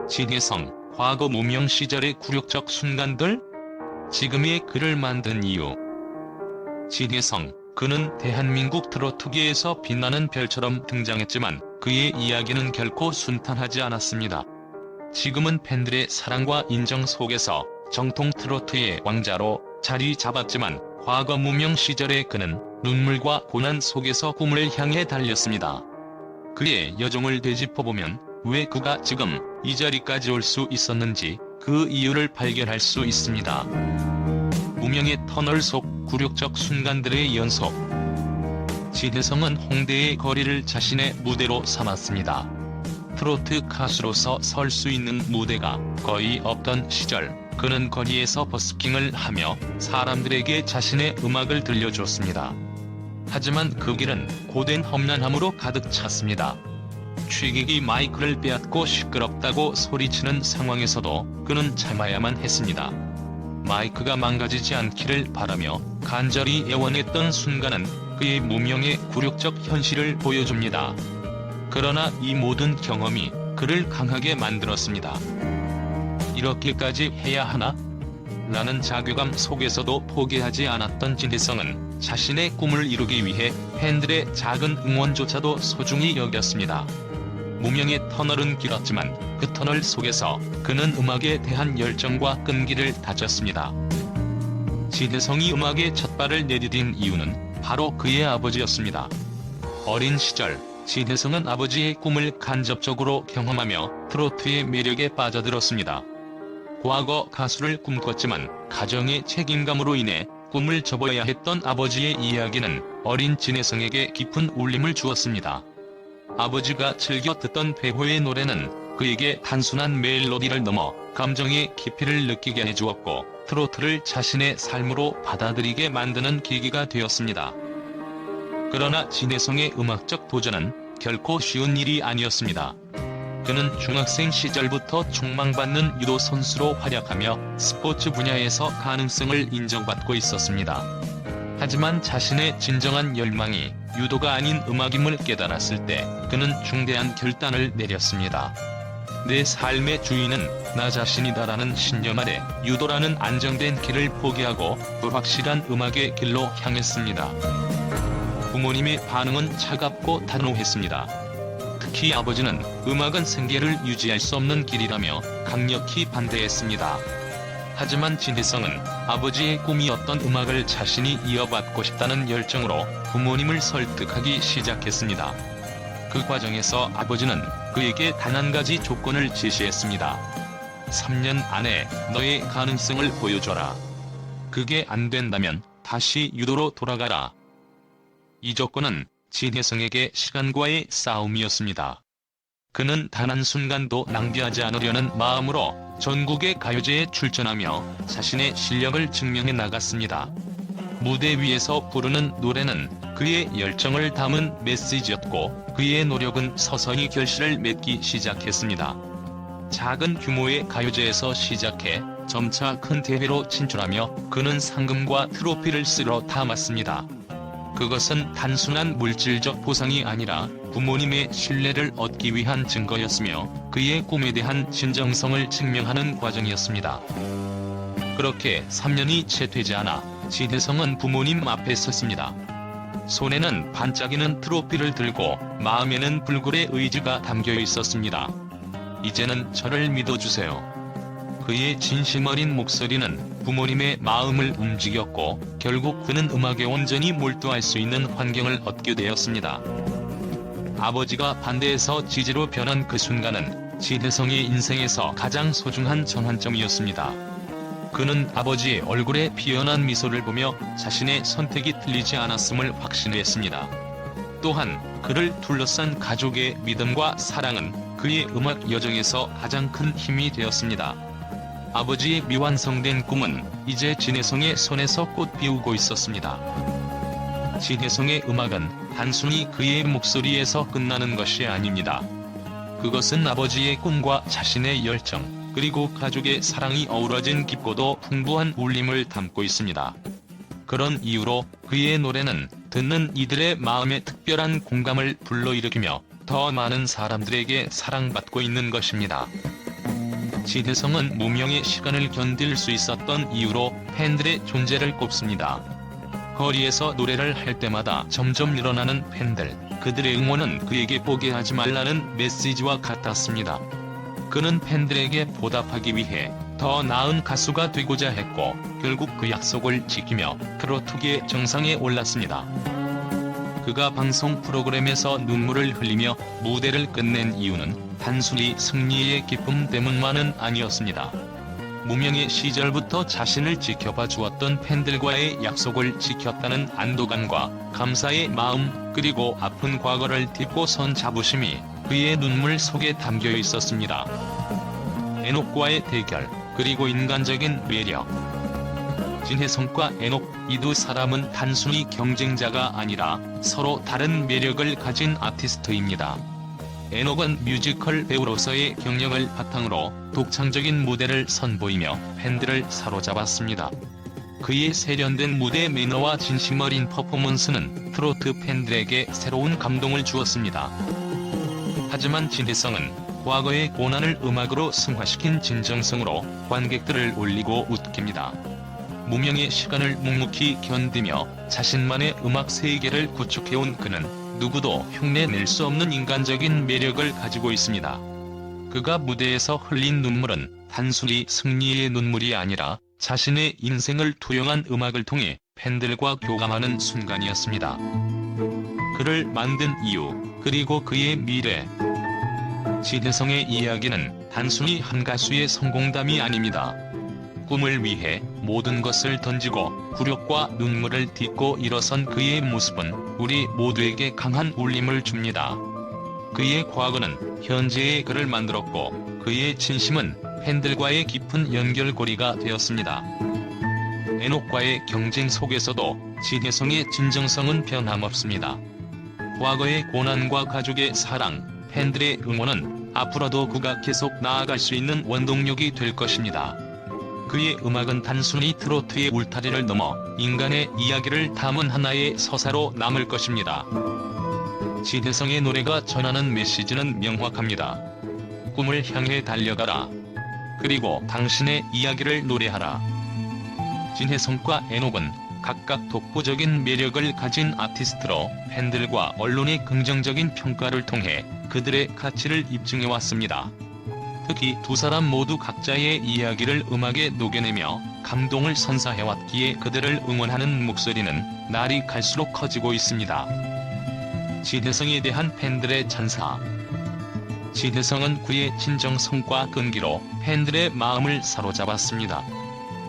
진혜성, 과거 무명 시절의 굴욕적 순간들? 지금의 그를 만든 이유. 진혜성, 그는 대한민국 트로트계에서 빛나는 별처럼 등장했지만 그의 이야기는 결코 순탄하지 않았습니다. 지금은 팬들의 사랑과 인정 속에서 정통 트로트의 왕자로 자리 잡았지만 과거 무명 시절의 그는 눈물과 고난 속에서 꿈을 향해 달렸습니다. 그의 여정을 되짚어보면 왜 그가 지금 이 자리까지 올 수 있었는지 그 이유를 발견할 수 있습니다. 무명의 터널 속 굴욕적 순간들의 연속. 진혜성은 홍대의 거리를 자신의 무대로 삼았습니다. 트로트 가수로서 설 수 있는 무대가 거의 없던 시절, 그는 거리에서 버스킹을 하며 사람들에게 자신의 음악을 들려줬습니다. 하지만 그 길은 고된 험난함으로 가득 찼습니다. 취객이 마이크를 빼앗고 시끄럽다고 소리치는 상황에서도 그는 참아야만 했습니다. 마이크가 망가지지 않기를 바라며 간절히 애원했던 순간은 그의 무명의 굴욕적 현실을 보여줍니다. 그러나 이 모든 경험이 그를 강하게 만들었습니다. 이렇게까지 해야 하나? 라는 자괴감 속에서도 포기하지 않았던 진혜성은 자신의 꿈을 이루기 위해 팬들의 작은 응원조차도 소중히 여겼습니다. 무명의 터널은 길었지만 그 터널 속에서 그는 음악에 대한 열정과 끈기를 다졌습니다. 진혜성이 음악에 첫 발을 내디딘 이유는 바로 그의 아버지였습니다. 어린 시절, 진혜성은 아버지의 꿈을 간접적으로 경험하며 트로트의 매력에 빠져들었습니다. 과거 가수를 꿈꿨지만 가정의 책임감으로 인해 꿈을 접어야 했던 아버지의 이야기는 어린 진혜성에게 깊은 울림을 주었습니다. 아버지가 즐겨 듣던 배호의 노래는 그에게 단순한 멜로디를 넘어 감정의 깊이를 느끼게 해주었고 트로트를 자신의 삶으로 받아들이게 만드는 계기가 되었습니다. 그러나 진혜성의 음악적 도전은 결코 쉬운 일이 아니었습니다. 그는 중학생 시절부터 촉망받는 유도 선수로 활약하며 스포츠 분야에서 가능성을 인정받고 있었습니다. 하지만 자신의 진정한 열망이 유도가 아닌 음악임을 깨달았을 때 그는 중대한 결단을 내렸습니다. 내 삶의 주인은 나 자신이다라는 신념 아래 유도라는 안정된 길을 포기하고 불확실한 음악의 길로 향했습니다. 부모님의 반응은 차갑고 단호했습니다. 특히 아버지는 음악은 생계를 유지할 수 없는 길이라며 강력히 반대했습니다. 하지만 진혜성은 아버지의 꿈이었던 음악을 자신이 이어받고 싶다는 열정으로 부모님을 설득하기 시작했습니다. 그 과정에서 아버지는 그에게 단 한 가지 조건을 제시했습니다. 3년 안에 너의 가능성을 보여줘라. 그게 안 된다면 다시 유도로 돌아가라. 이 조건은 진혜성에게 시간과의 싸움이었습니다. 그는 단 한순간도 낭비하지 않으려는 마음으로 전국의 가요제에 출전하며 자신의 실력을 증명해 나갔습니다. 무대 위에서 부르는 노래는 그의 열정을 담은 메시지였고 그의 노력은 서서히 결실을 맺기 시작했습니다. 작은 규모의 가요제에서 시작해 점차 큰 대회로 진출하며 그는 상금과 트로피를 쓸어 담았습니다. 그것은 단순한 물질적 보상이 아니라 부모님의 신뢰를 얻기 위한 증거였으며 그의 꿈에 대한 진정성을 증명하는 과정이었습니다. 그렇게 3년이 채 되지 않아 진혜성은 부모님 앞에 섰습니다. 손에는 반짝이는 트로피를 들고 마음에는 불굴의 의지가 담겨 있었습니다. 이제는 저를 믿어주세요. 그의 진심 어린 목소리는 부모님의 마음을 움직였고 결국 그는 음악에 온전히 몰두할 수 있는 환경을 얻게 되었습니다. 아버지가 반대해서 지지로 변한 그 순간은 진혜성의 인생에서 가장 소중한 전환점이었습니다. 그는 아버지의 얼굴에 피어난 미소를 보며 자신의 선택이 틀리지 않았음을 확신했습니다. 또한 그를 둘러싼 가족의 믿음과 사랑은 그의 음악 여정에서 가장 큰 힘이 되었습니다. 아버지의 미완성된 꿈은 이제 진혜성의 손에서 꽃 피우고 있었습니다. 진혜성의 음악은 단순히 그의 목소리에서 끝나는 것이 아닙니다. 그것은 아버지의 꿈과 자신의 열정, 그리고 가족의 사랑이 어우러진 깊고도 풍부한 울림을 담고 있습니다. 그런 이유로 그의 노래는 듣는 이들의 마음에 특별한 공감을 불러일으키며 더 많은 사람들에게 사랑받고 있는 것입니다. 지혜성은 무명의 시간을 견딜 수 있었던 이유로 팬들의 존재를 꼽습니다. 거리에서 노래를 할 때마다 점점 늘어나는 팬들, 그들의 응원은 그에게 포기하지 말라는 메시지와 같았습니다. 그는 팬들에게 보답하기 위해 더 나은 가수가 되고자 했고 결국 그 약속을 지키며 트로트계의 정상에 올랐습니다. 그가 방송 프로그램에서 눈물을 흘리며 무대를 끝낸 이유는 단순히 승리의 기쁨 때문만은 아니었습니다. 무명의 시절부터 자신을 지켜봐 주었던 팬들과의 약속을 지켰다는 안도감과 감사의 마음, 그리고 아픈 과거를 딛고 선 자부심이 그의 눈물 속에 담겨 있었습니다. 에녹과의 대결, 그리고 인간적인 매력. 진혜성과 에녹, 이 두 사람은 단순히 경쟁자가 아니라 서로 다른 매력을 가진 아티스트입니다. 에녹은 뮤지컬 배우로서의 경력을 바탕으로 독창적인 무대를 선보이며 팬들을 사로잡았습니다. 그의 세련된 무대 매너와 진심 어린 퍼포먼스는 트로트 팬들에게 새로운 감동을 주었습니다. 하지만 진혜성은 과거의 고난을 음악으로 승화시킨 진정성으로 관객들을 울리고 웃깁니다. 무명의 시간을 묵묵히 견디며 자신만의 음악 세계를 구축해온 그는 누구도 흉내낼 수 없는 인간적인 매력을 가지고 있습니다. 그가 무대에서 흘린 눈물은 단순히 승리의 눈물이 아니라 자신의 인생을 투영한 음악을 통해 팬들과 교감하는 순간이었습니다. 그를 만든 이유, 그리고 그의 미래. 지혜성의 이야기는 단순히 한 가수의 성공담이 아닙니다. 꿈을 위해 모든 것을 던지고 굴욕과 눈물을 딛고 일어선 그의 모습은 우리 모두에게 강한 울림을 줍니다. 그의 과거는 현재의 그를 만들었고 그의 진심은 팬들과의 깊은 연결고리가 되었습니다. 에녹과의 경쟁 속에서도 지혜성의 진정성은 변함없습니다. 과거의 고난과 가족의 사랑, 팬들의 응원은 앞으로도 그가 계속 나아갈 수 있는 원동력이 될 것입니다. 그의 음악은 단순히 트로트의 울타리를 넘어 인간의 이야기를 담은 하나의 서사로 남을 것입니다. 지혜성의 노래가 전하는 메시지는 명확합니다. 꿈을 향해 달려가라. 그리고 당신의 이야기를 노래하라. 진혜성과 에녹은 각각 독보적인 매력을 가진 아티스트로 팬들과 언론의 긍정적인 평가를 통해 그들의 가치를 입증해왔습니다. 특히 두 사람 모두 각자의 이야기를 음악에 녹여내며 감동을 선사해왔기에 그들을 응원하는 목소리는 날이 갈수록 커지고 있습니다. 지혜성에 대한 팬들의 찬사. 지혜성은 그의 진정성과 끈기로 팬들의 마음을 사로잡았습니다.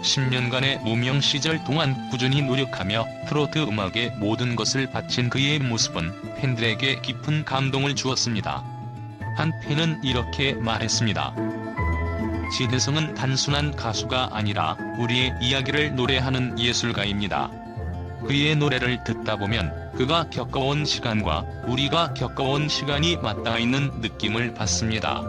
10년간의 무명 시절 동안 꾸준히 노력하며 트로트 음악에 모든 것을 바친 그의 모습은 팬들에게 깊은 감동을 주었습니다. 한 팬은 이렇게 말했습니다. 지혜성은 단순한 가수가 아니라 우리의 이야기를 노래하는 예술가입니다. 그의 노래를 듣다 보면 그가 겪어온 시간과 우리가 겪어온 시간이 맞닿아 있는 느낌을 받습니다.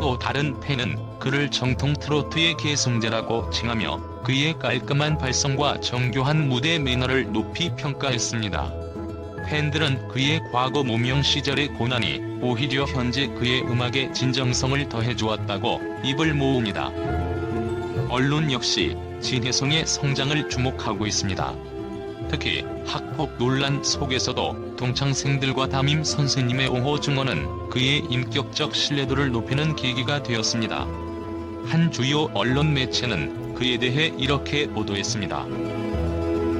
또 다른 팬은 그를 정통 트로트의 계승자라고 칭하며 그의 깔끔한 발성과 정교한 무대 매너를 높이 평가했습니다. 팬들은 그의 과거 무명 시절의 고난이 오히려 현재 그의 음악에 진정성을 더해주었다고 입을 모읍니다. 언론 역시 지혜성의 성장을 주목하고 있습니다. 특히 학폭 논란 속에서도 동창생들과 담임 선생님의 옹호 증언은 그의 인격적 신뢰도를 높이는 계기가 되었습니다. 한 주요 언론 매체는 그에 대해 이렇게 보도했습니다.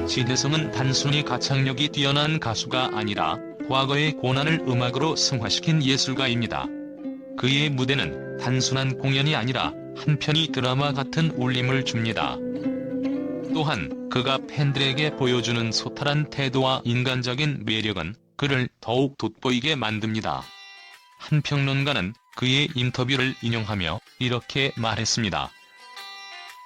지혜성은 단순히 가창력이 뛰어난 가수가 아니라 과거의 고난을 음악으로 승화시킨 예술가입니다. 그의 무대는 단순한 공연이 아니라 한 편의 드라마 같은 울림을 줍니다. 또한 그가 팬들에게 보여주는 소탈한 태도와 인간적인 매력은 그를 더욱 돋보이게 만듭니다. 한 평론가는 그의 인터뷰를 인용하며 이렇게 말했습니다.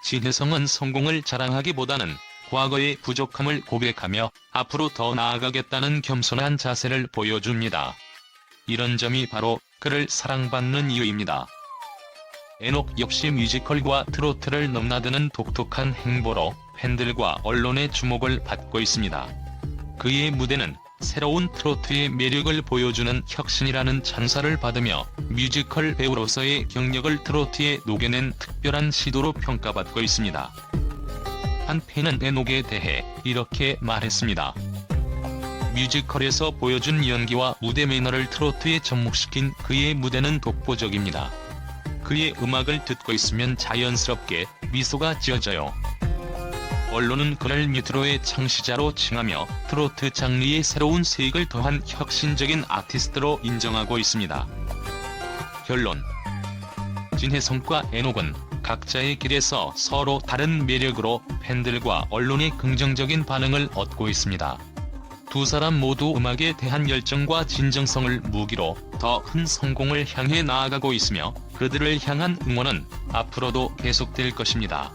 지혜성은 성공을 자랑하기보다는 과거의 부족함을 고백하며 앞으로 더 나아가겠다는 겸손한 자세를 보여줍니다. 이런 점이 바로 그를 사랑받는 이유입니다. 에녹 역시 뮤지컬과 트로트를 넘나드는 독특한 행보로 팬들과 언론의 주목을 받고 있습니다. 그의 무대는 새로운 트로트의 매력을 보여주는 혁신이라는 찬사를 받으며 뮤지컬 배우로서의 경력을 트로트에 녹여낸 특별한 시도로 평가받고 있습니다. 한 팬은 에녹에 대해 이렇게 말했습니다. 뮤지컬에서 보여준 연기와 무대 매너를 트로트에 접목시킨 그의 무대는 독보적입니다. 그의 음악을 듣고 있으면 자연스럽게 미소가 지어져요. 언론은 그를 뮤트로의 창시자로 칭하며 트로트 장르에 새로운 색을 더한 혁신적인 아티스트로 인정하고 있습니다. 결론. 진혜성과 에녹은 각자의 길에서 서로 다른 매력으로 팬들과 언론의 긍정적인 반응을 얻고 있습니다. 두 사람 모두 음악에 대한 열정과 진정성을 무기로 더 큰 성공을 향해 나아가고 있으며 그들을 향한 응원은 앞으로도 계속될 것입니다.